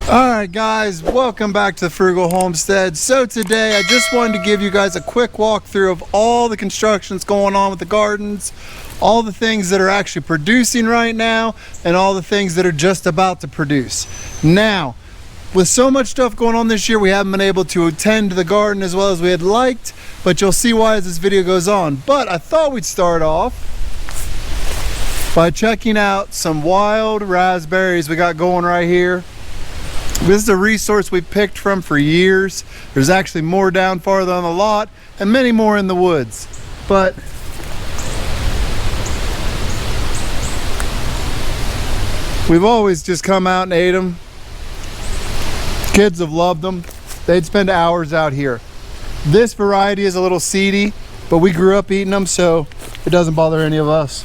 Alright guys, welcome back to the Frugal Homestead. So today I just wanted to give you guys a quick walkthrough of all the constructions going on with the gardens, all the things that are actually producing right now, and all the things that are just about to produce. Now, with so much stuff going on this year, we haven't been able to attend to the garden as well as we had liked, but you'll see why as this video goes on. But I thought we'd start off by checking out some wild raspberries we got going right here. This is a resource we picked from for years. There's actually more down farther on the lot and many more in the woods. But we've always just come out and ate them. Kids have loved them. They'd spend hours out here. This variety is a little seedy, but we grew up eating them, so it doesn't bother any of us.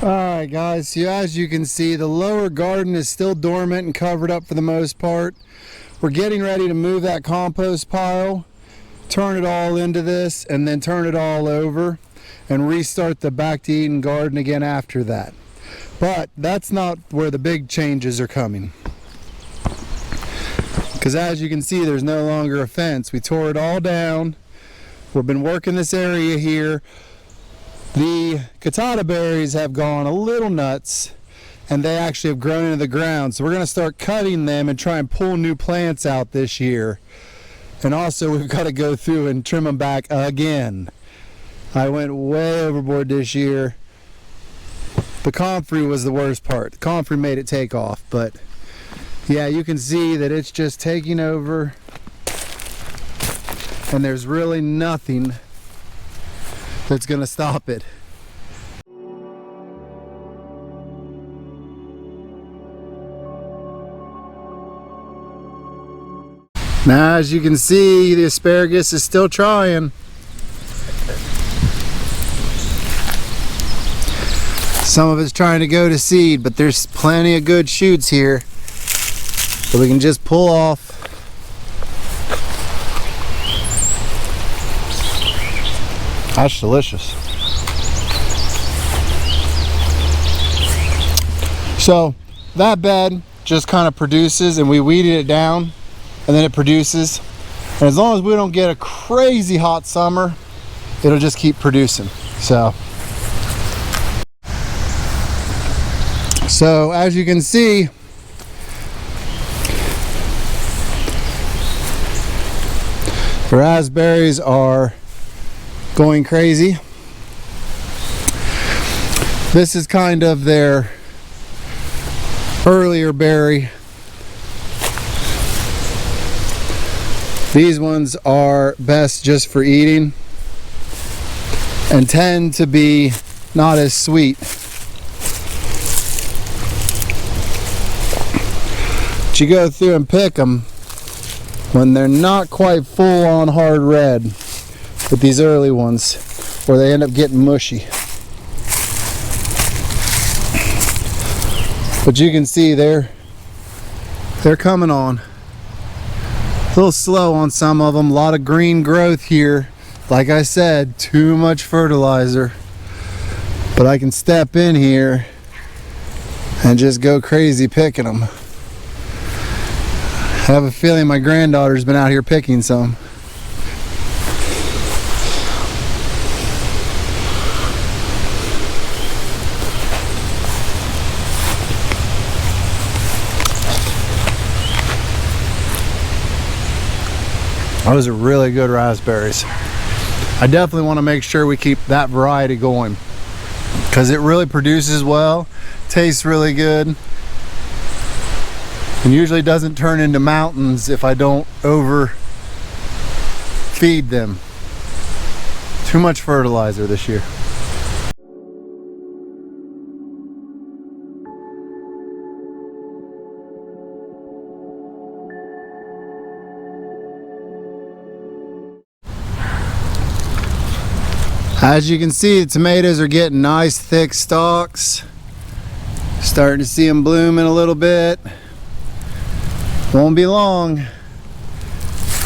Alright guys, so as you can see, the lower garden is still dormant and covered up for the most part. We're getting ready to move that compost pile, turn it all into this, and then turn it all over and restart the back to Eden garden again after that. But that's not where the big changes are coming. Because as you can see, there's no longer a fence. We tore it all down. We've been working this area here. The catata berries have gone a little nuts and they actually have grown into the ground, so we're going to start cutting them and try and pull new plants out this year. And also we've got to go through and trim them back again. I went way overboard this year. The comfrey was the worst part. The comfrey made it take off, but yeah, you can see that it's just taking over and there's really nothing that's gonna stop it. Now as you can see, the asparagus is still trying. Some of it's trying to go to seed, but there's plenty of good shoots here that we can just pull off. That's delicious. So that bed just kind of produces, and we weeded it down and then it produces, and as long as we don't get a crazy hot summer, it'll just keep producing. So as you can see, the raspberries are going crazy. This is kind of their earlier berry. These ones are best just for eating and tend to be not as sweet. But you go through and pick them when they're not quite full on hard red with these early ones, or they end up getting mushy. But you can see they're coming on. A little slow on some of them, a lot of green growth here. Like I said, too much fertilizer. But I can step in here and just go crazy picking them. I have a feeling my granddaughter's been out here picking some. Those are really good raspberries. I definitely want to make sure we keep that variety going because it really produces well, tastes really good, and usually doesn't turn into mountains if I don't over feed them Too much fertilizer this year. As you can see, the tomatoes are getting nice thick stalks. Starting to see them blooming a little bit. Won't be long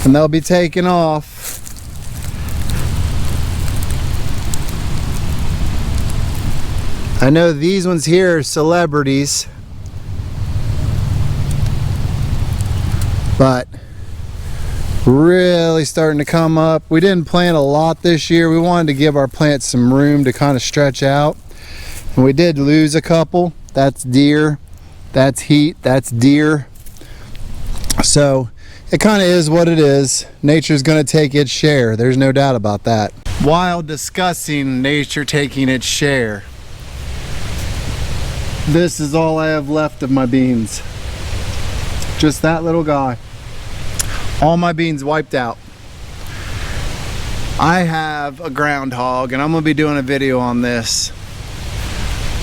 and they'll be taking off. I know these ones here are celebrities, but really starting to come up. We didn't plant a lot this year. We wanted to give our plants some room to kind of stretch out. And we did lose a couple. That's deer, that's heat, that's deer. So it kind of is what it is. Nature's going to take its share. There's no doubt about that. While discussing nature taking its share, this is all I have left of my beans. Just that little guy. All my beans wiped out. I have a groundhog and I'm going to be doing a video on this.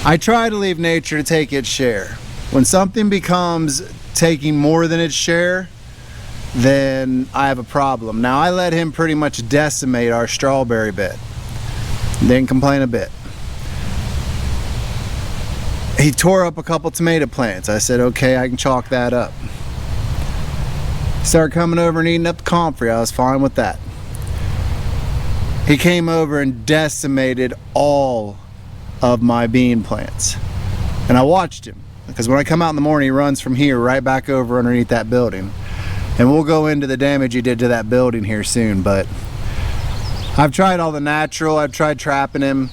I try to leave nature to take its share. When something becomes taking more than its share, then I have a problem. Now I let him pretty much decimate our strawberry bed. Didn't complain a bit. He tore up a couple tomato plants. I said, okay, I can chalk that up. Started coming over and eating up the comfrey. I was fine with that. He came over and decimated all of my bean plants. And I watched him, because when I come out in the morning, he runs from here right back over underneath that building. And we'll go into the damage he did to that building here soon, but I've tried all the natural. I've tried trapping him.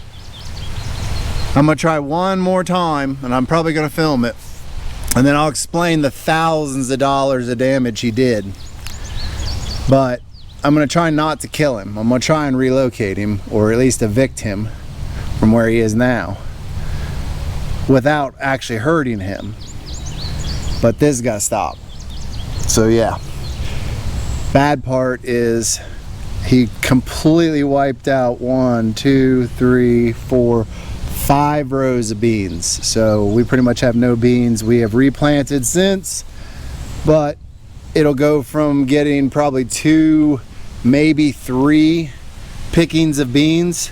I'm gonna try one more time, and I'm probably gonna film it. And then I'll explain the thousands of dollars of damage he did. But I'm going to try not to kill him. I'm going to try and relocate him, or at least evict him from where he is now, without actually hurting him. But this got to stop. So yeah. Bad part is he completely wiped out 1, 2, 3, 4, 5 rows of beans. So we pretty much have no beans. We have replanted since, but it'll go from getting probably 2, maybe 3 pickings of beans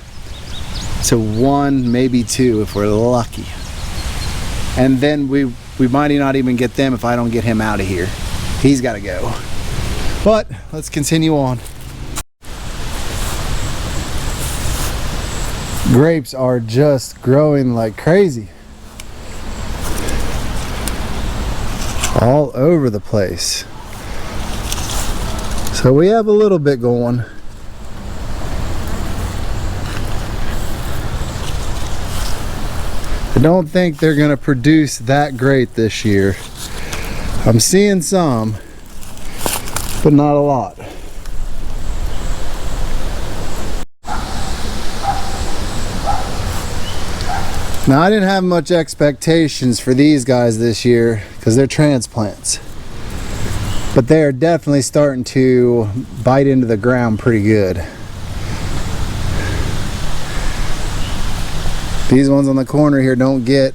to 1, maybe 2 if we're lucky. And then we might not even get them if I don't get him out of here. He's got to go. But let's continue on. Grapes are just growing like crazy. All over the place. So we have a little bit going. I don't think they're going to produce that great this year. I'm seeing some, but not a lot. Now I didn't have much expectations for these guys this year because they're transplants. But they are definitely starting to bite into the ground pretty good. These ones on the corner here don't get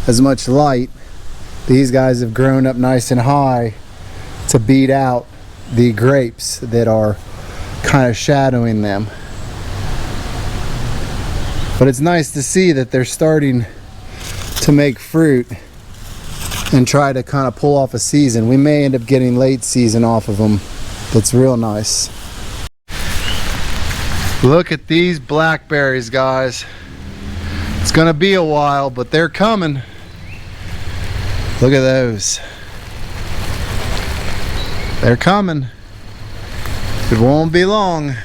as much light. These guys have grown up nice and high to beat out the grapes that are kind of shadowing them. But it's nice to see that they're starting to make fruit and try to kind of pull off a season. We may end up getting late season off of them. That's real nice. Look at these blackberries, guys. It's gonna be a while, but they're coming. Look at those. They're coming. It won't be long.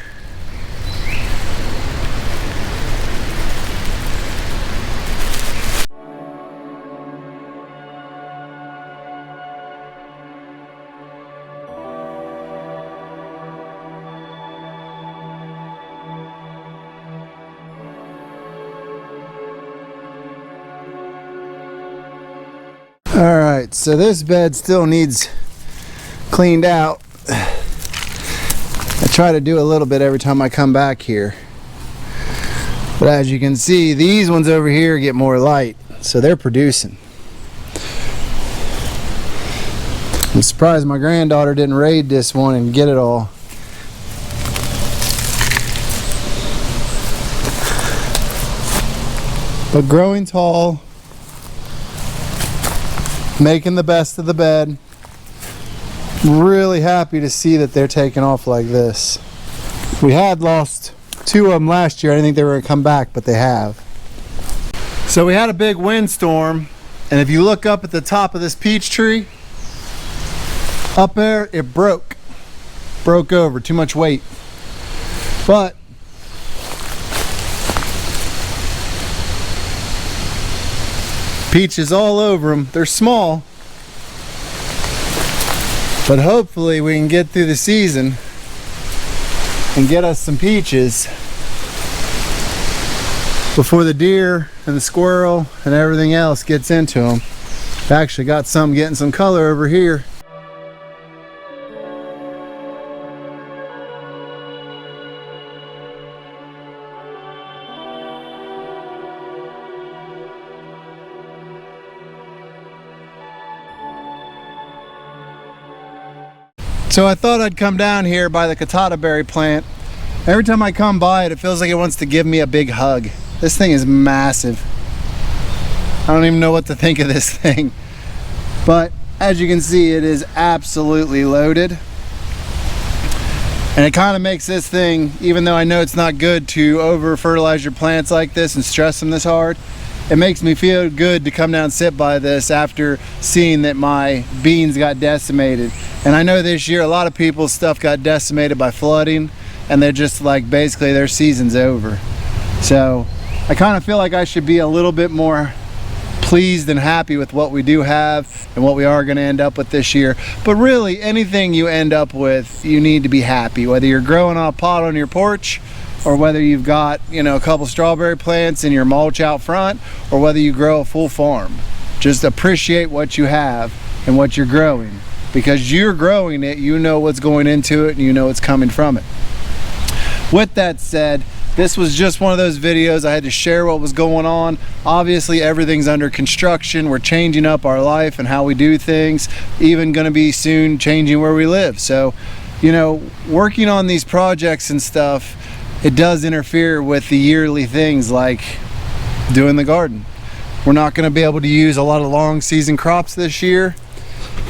Alright, so this bed still needs cleaned out. I try to do a little bit every time I come back here. But as you can see, these ones over here get more light, so they're producing. I'm surprised my granddaughter didn't raid this one and get it all. But growing tall, making the best of the bed. Really happy to see that they're taking off like this. We had lost 2 of them last year. I didn't think they were going to come back, but they have. So we had a big windstorm, and if you look up at the top of this peach tree, up there, it broke over, too much weight. But peaches all over them. They're small, but hopefully we can get through the season and get us some peaches before the deer and the squirrel and everything else gets into them. I actually got some getting some color over here. So I thought I'd come down here by the catata berry plant. Every time I come by it, it feels like it wants to give me a big hug. This thing is massive. I don't even know what to think of this thing. But as you can see, it is absolutely loaded. And it kind of makes this thing, even though I know it's not good to over fertilize your plants like this and stress them this hard, it makes me feel good to come down and sit by this after seeing that my beans got decimated. And I know this year a lot of people's stuff got decimated by flooding, and they're just like, basically their season's over. So I kind of feel like I should be a little bit more pleased and happy with what we do have and what we are going to end up with this year. But really, anything you end up with, you need to be happy, whether you're growing on a pot on your porch, or whether you've got, you know, a couple strawberry plants in your mulch out front, or whether you grow a full farm. Just appreciate what you have and what you're growing, because you're growing it, you know what's going into it and you know what's coming from it. With that said, this was just one of those videos I had to share what was going on. Obviously everything's under construction. We're changing up our life and how we do things, even going to be soon changing where we live. So, you know, working on these projects and stuff, it does interfere with the yearly things like doing the garden. We're not going to be able to use a lot of long season crops this year,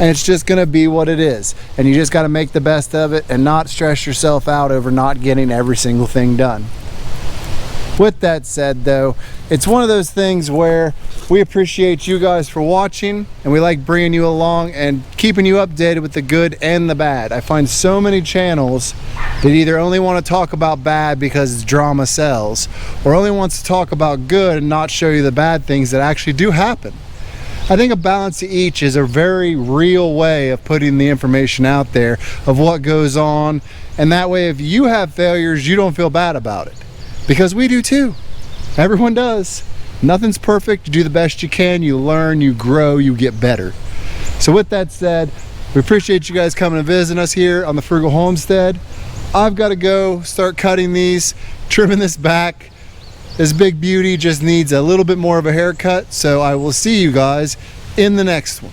and it's just going to be what it is. And you just got to make the best of it and not stress yourself out over not getting every single thing done. With that said though, it's one of those things where we appreciate you guys for watching, and we like bringing you along and keeping you updated with the good and the bad. I find so many channels that either only want to talk about bad because drama sells, or only wants to talk about good and not show you the bad things that actually do happen. I think a balance of each is a very real way of putting the information out there of what goes on, and that way if you have failures, you don't feel bad about it. Because we do too. Everyone does. Nothing's perfect. You do the best you can, you learn, you grow, you get better. So with that said, we appreciate you guys coming and visiting us here on the Frugal Homestead. I've got to go start cutting these, trimming this back. This big beauty just needs a little bit more of a haircut, so I will see you guys in the next one.